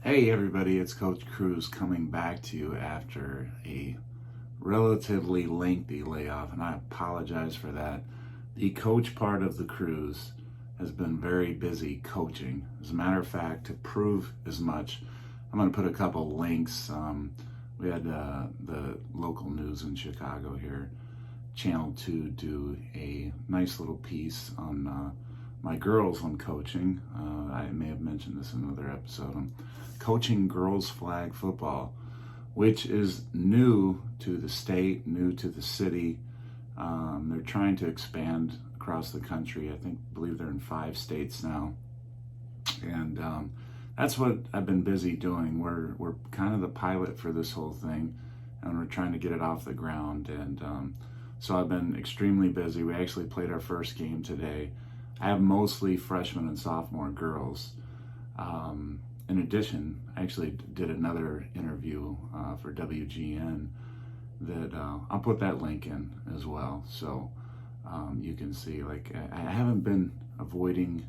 Hey everybody, it's Coach Cruz coming back to you after a relatively lengthy layoff, and I apologize for that. The coach part of the Cruz has been very busy coaching. As a matter of fact, to prove as much, I'm going to put a couple links. We had the local news in Chicago here, Channel 2, do a nice little piece on my girls I'm coaching. I may have mentioned this in another episode. I'm coaching girls flag football, which is new to the state, new to the city. They're trying to expand across the country. I believe they're in 5 states now. And that's what I've been busy doing. We're kind of the pilot for this whole thing, and we're trying to get it off the ground. And so I've been extremely busy. We actually played our first game today. I have mostly freshman and sophomore girls. In addition, I actually did another interview for WGN that I'll put that link in as well. So you can see, like, I haven't been avoiding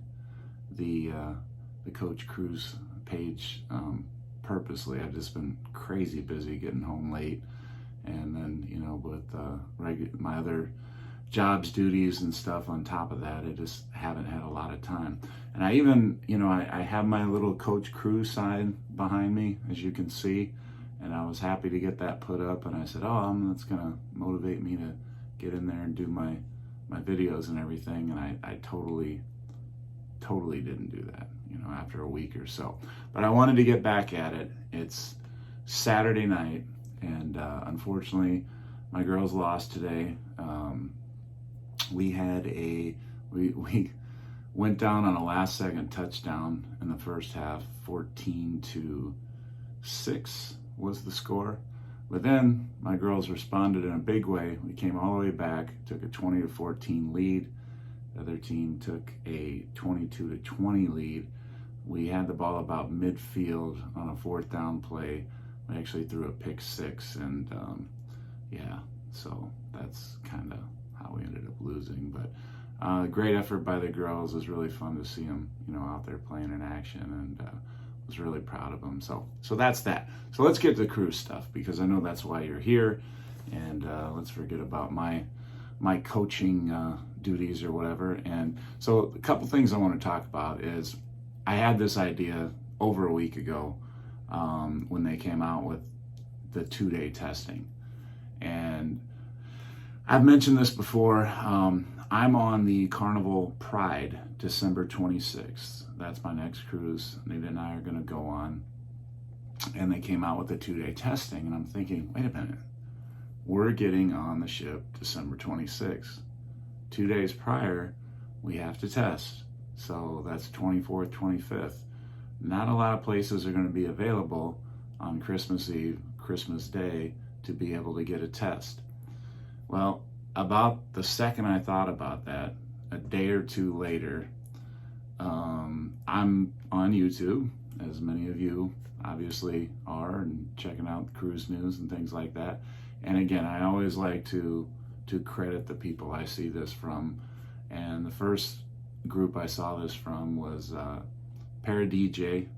the Coach Cruz page purposely. I've just been crazy busy getting home late. And then, with my other jobs, duties, and stuff on top of that, I just haven't had a lot of time. And I even, I have my little Coach Cruz sign behind me, as you can see, and I was happy to get that put up. And I said, that's gonna motivate me to get in there and do my videos and everything. And I totally didn't do that, after a week or so. But I wanted to get back at it. It's Saturday night, and unfortunately, my girls lost today. We went down on a last-second touchdown in the first half. 14-6 was the score. But then my girls responded in a big way. We came all the way back, took a 20-14 lead. The other team took a 22-20 lead. We had the ball about midfield on a 4th down play. We actually threw a pick 6, and so that's kind of how we ended up losing. But great effort by the girls. It was really fun to see them, out there playing in action, and was really proud of them. So that's that. So let's get to the Cruz stuff, because I know that's why you're here, and let's forget about my coaching duties or whatever. And so a couple things I want to talk about is I had this idea over a week ago when they came out with the 2-day testing. And I've mentioned this before. I'm on the Carnival Pride, December 26th. That's my next cruise. Nita and I are going to go on. And they came out with the 2-day testing. And I'm thinking, wait a minute. We're getting on the ship December 26th. 2 days prior, we have to test. So that's 24th, 25th. Not a lot of places are going to be available on Christmas Eve, Christmas Day, to be able to get a test. Well, about the second I thought about that, a day or two later, I'm on YouTube, as many of you obviously are, and checking out Cruise News and things like that. And again, I always like to credit the people I see this from. And the first group I saw this from was PARODEEJAY.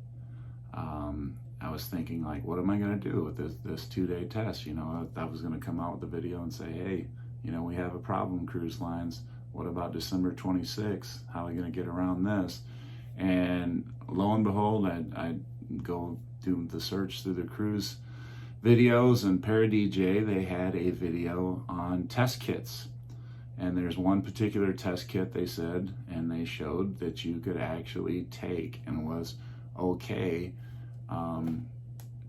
I was thinking, like, what am I going to do with this 2-day test? I was going to come out with a video and say, hey, we have a problem, cruise lines. What about December 26th? How are we going to get around this? And lo and behold, I go do the search through the cruise videos, and PARODEEJAY, they had a video on test kits. And there's one particular test kit, they said, and they showed that you could actually take and was okay,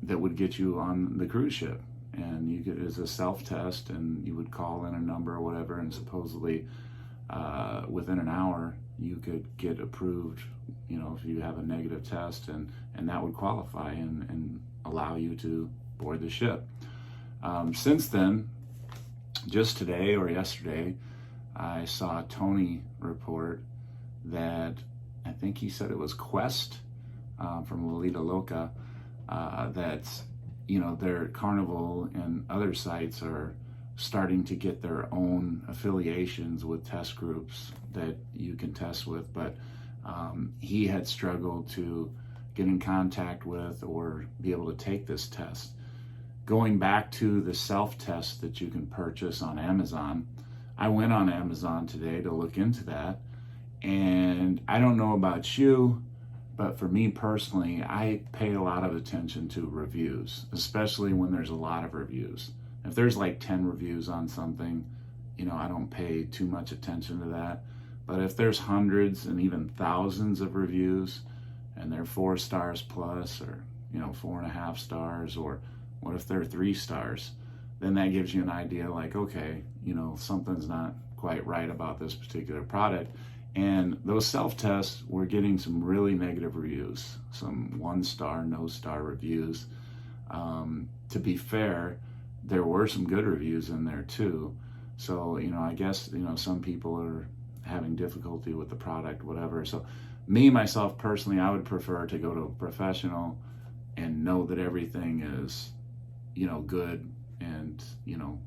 that would get you on the cruise ship. And you could, as a self-test, and you would call in a number or whatever, and supposedly within an hour you could get approved, if you have a negative test, and that would qualify and allow you to board the ship. Since then, just today or yesterday, I saw Tony report that, I think he said it was Quest from LALIDOLOCA, that their Carnival and other sites are starting to get their own affiliations with test groups that you can test with. But he had struggled to get in contact with or be able to take this test. Going back to the self-test that you can purchase on Amazon, I went on Amazon today to look into that, and I don't know about you, but for me personally, I pay a lot of attention to reviews, especially when there's a lot of reviews. If there's like 10 reviews on something, I don't pay too much attention to that. But if there's hundreds and even thousands of reviews, and they're 4 stars plus, or 4.5 stars, or what if they're 3 stars, then that gives you an idea like, okay, something's not quite right about this particular product. And those self-tests, we're getting some really negative reviews, some 1-star, no-star reviews. To be fair, there were some good reviews in there too. So, I guess, some people are having difficulty with the product, whatever. So me, myself, personally, I would prefer to go to a professional and know that everything is, good and,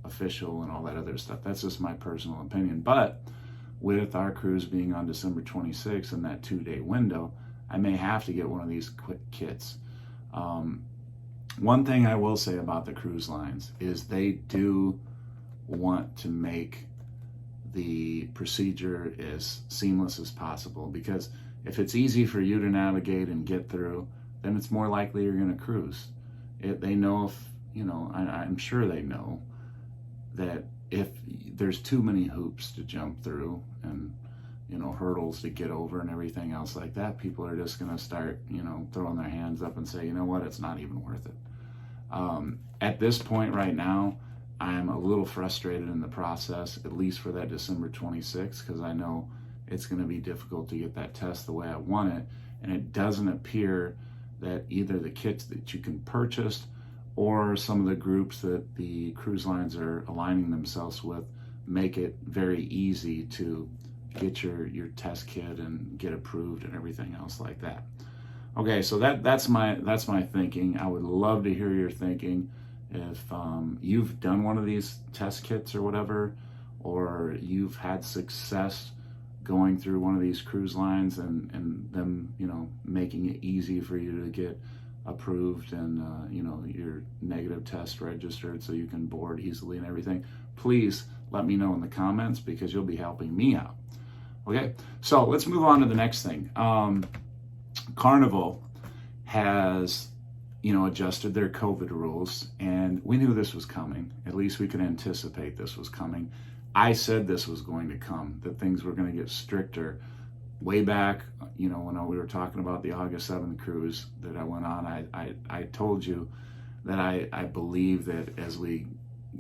official and all that other stuff. That's just my personal opinion. But with our cruise being on December 26th in that 2-day window, I may have to get one of these quick kits. One thing I will say about the cruise lines is they do want to make the procedure as seamless as possible, because if it's easy for you to navigate and get through, then it's more likely you're going to cruise. They know if, I'm sure they know that if there's too many hoops to jump through and, hurdles to get over and everything else like that, people are just going to start, throwing their hands up and say, you know what, it's not even worth it. At this point right now, I'm a little frustrated in the process, at least for that December 26th, because I know it's going to be difficult to get that test the way I want it. And it doesn't appear that either the kits that you can purchase or some of the groups that the cruise lines are aligning themselves with make it very easy to get your test kit and get approved and everything else like that. Okay, so that's my thinking. I would love to hear your thinking. If you've done one of these test kits or whatever, or you've had success going through one of these cruise lines and them, making it easy for you to get approved and, your negative test registered so you can board easily and everything, please let me know in the comments, because you'll be helping me out. Okay, so let's move on to the next thing. Carnival has adjusted their COVID rules, and we knew this was coming. At least we could anticipate this was coming. I said this was going to come, that things were going to get stricter. Way back, when we were talking about the August 7th cruise that I went on, I told you that I believe that as we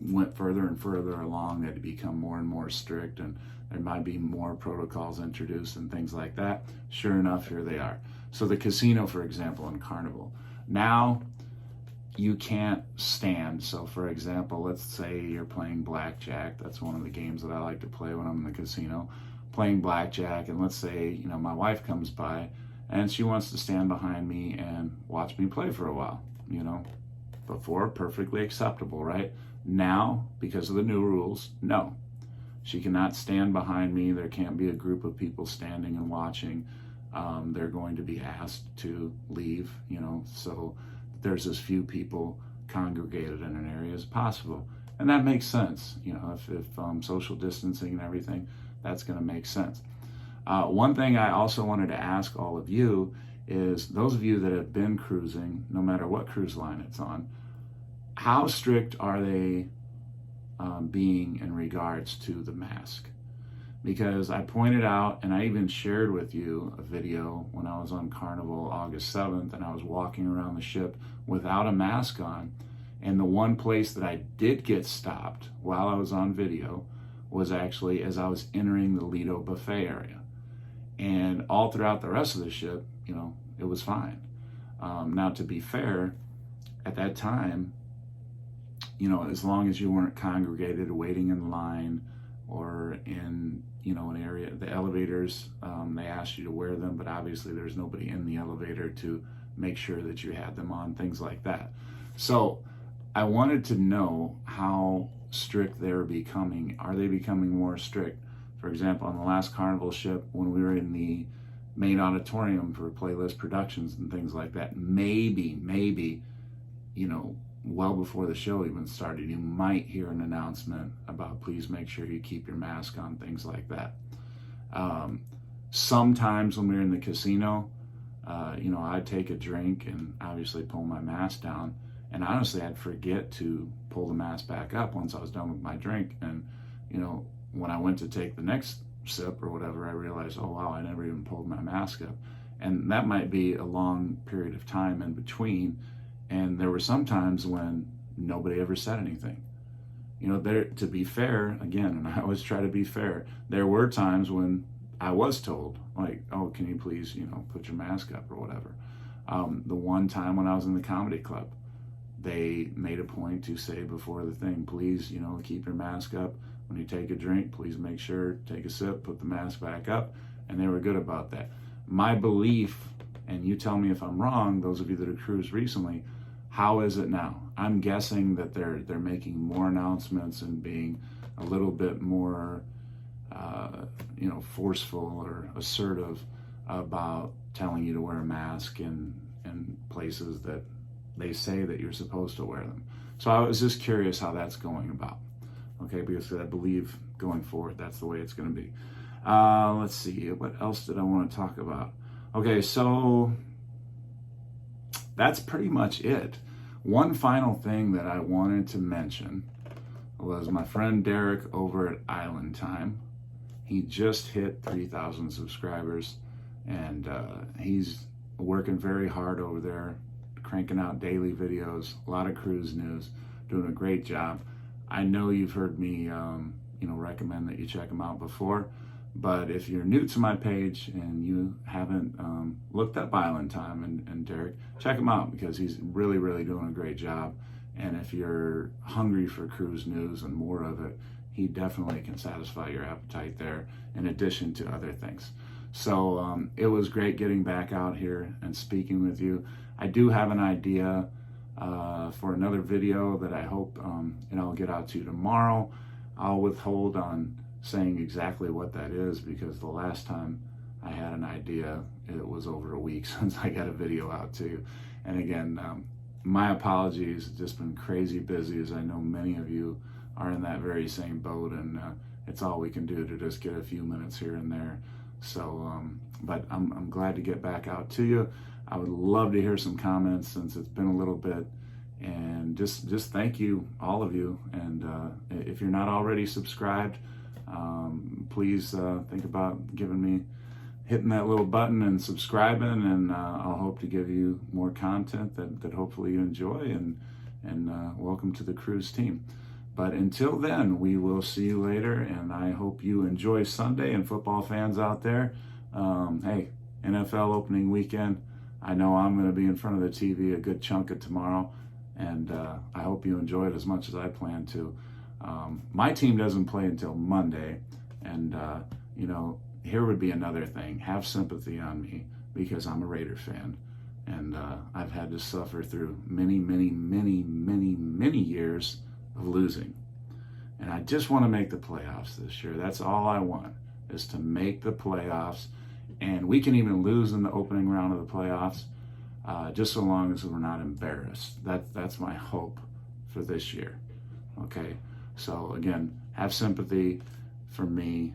went further and further along, that it become more and more strict, and there might be more protocols introduced and things like that. Sure enough, here they are. So the casino, for example, in Carnival, now you can't stand. So for example, let's say you're playing blackjack. That's one of the games that I like to play when I'm in the casino, playing blackjack. And let's say, my wife comes by and she wants to stand behind me and watch me play for a while. Before, perfectly acceptable, right? Now, because of the new rules, no. She cannot stand behind me. There can't be a group of people standing and watching. They're going to be asked to leave, so there's as few people congregated in an area as possible. And that makes sense, if social distancing and everything, that's going to make sense. One thing I also wanted to ask all of you is, those of you that have been cruising, no matter what cruise line it's on, how strict are they being in regards to the mask? Because I pointed out, and I even shared with you a video when I was on Carnival August 7th, and I was walking around the ship without a mask on. And the one place that I did get stopped while I was on video was actually as I was entering the Lido buffet area. And all throughout the rest of the ship, it was fine. Now, to be fair, at that time, as long as you weren't congregated waiting in line or in, an area, the elevators, they asked you to wear them, but obviously there's nobody in the elevator to make sure that you had them on, things like that. So I wanted to know how strict they're becoming. Are they becoming more strict? For example, on the last Carnival ship, when we were in the main auditorium for Playlist Productions and things like that. Maybe, well before the show even started, you might hear an announcement about please make sure you keep your mask on, things like that. Sometimes when we were in the casino, I'd take a drink and obviously pull my mask down. And honestly, I'd forget to pull the mask back up once I was done with my drink. And, when I went to take the next sip or whatever, I realized, oh, wow, I never even pulled my mask up. And that might be a long period of time in between. And there were some times when nobody ever said anything. To be fair, again, and I always try to be fair, there were times when I was told, like, oh, can you please, put your mask up or whatever. The one time when I was in the comedy club, they made a point to say before the thing, please, keep your mask up. When you take a drink, please make sure, take a sip, put the mask back up. And they were good about that. My belief, and you tell me if I'm wrong, those of you that have cruised recently, how is it now? I'm guessing that they're making more announcements and being a little bit more forceful or assertive about telling you to wear a mask in places that they say that you're supposed to wear them. So I was just curious how that's going about. Okay, because I believe going forward, that's the way it's going to be. Let's see, what else did I want to talk about? Okay, so that's pretty much it. One final thing that I wanted to mention was my friend Derek over at Island Time. He just hit 3,000 subscribers, and he's working very hard over there, cranking out daily videos, a lot of cruise news, doing a great job. I know you've heard me, recommend that you check him out before, but if you're new to my page and you haven't looked up Island Time and Derek, check him out because he's really, really doing a great job. And if you're hungry for cruise news and more of it, he definitely can satisfy your appetite there in addition to other things. So it was great getting back out here and speaking with you. I do have an idea for another video that I hope I'll get out to you tomorrow. I'll withhold on saying exactly what that is because the last time I had an idea, it was over a week since I got a video out to you. And again, my apologies. It's just been crazy busy, as I know many of you are in that very same boat, and it's all we can do to just get a few minutes here and there. So, but I'm glad to get back out to you. I would love to hear some comments since it's been a little bit, and just thank you, all of you. And if you're not already subscribed, please think about hitting that little button and subscribing, and I'll hope to give you more content that hopefully you enjoy, and welcome to the Cruise team. But until then, we will see you later, and I hope you enjoy Sunday, and football fans out there, hey, NFL opening weekend. I know I'm going to be in front of the TV a good chunk of tomorrow, and I hope you enjoy it as much as I plan to. My team doesn't play until Monday, and here would be another thing. Have sympathy on me because I'm a Raider fan, and I've had to suffer through many, many, many, many, many years of losing. And I just want to make the playoffs this year. That's all I want, is to make the playoffs. And we can even lose in the opening round of the playoffs, just so long as we're not embarrassed. That's my hope for this year. Okay, so again, have sympathy for me.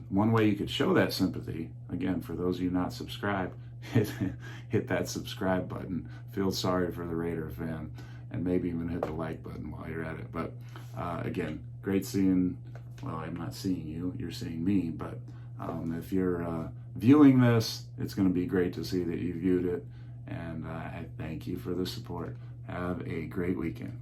One way you could show that sympathy, again, for those of you not subscribed, hit that subscribe button. Feel sorry for the Raider fan, and maybe even hit the like button while you're at it. But again, great seeing, well, I'm not seeing you, you're seeing me, but if you're viewing this, it's going to be great to see that you viewed it, and I thank you for the support. Have a great weekend.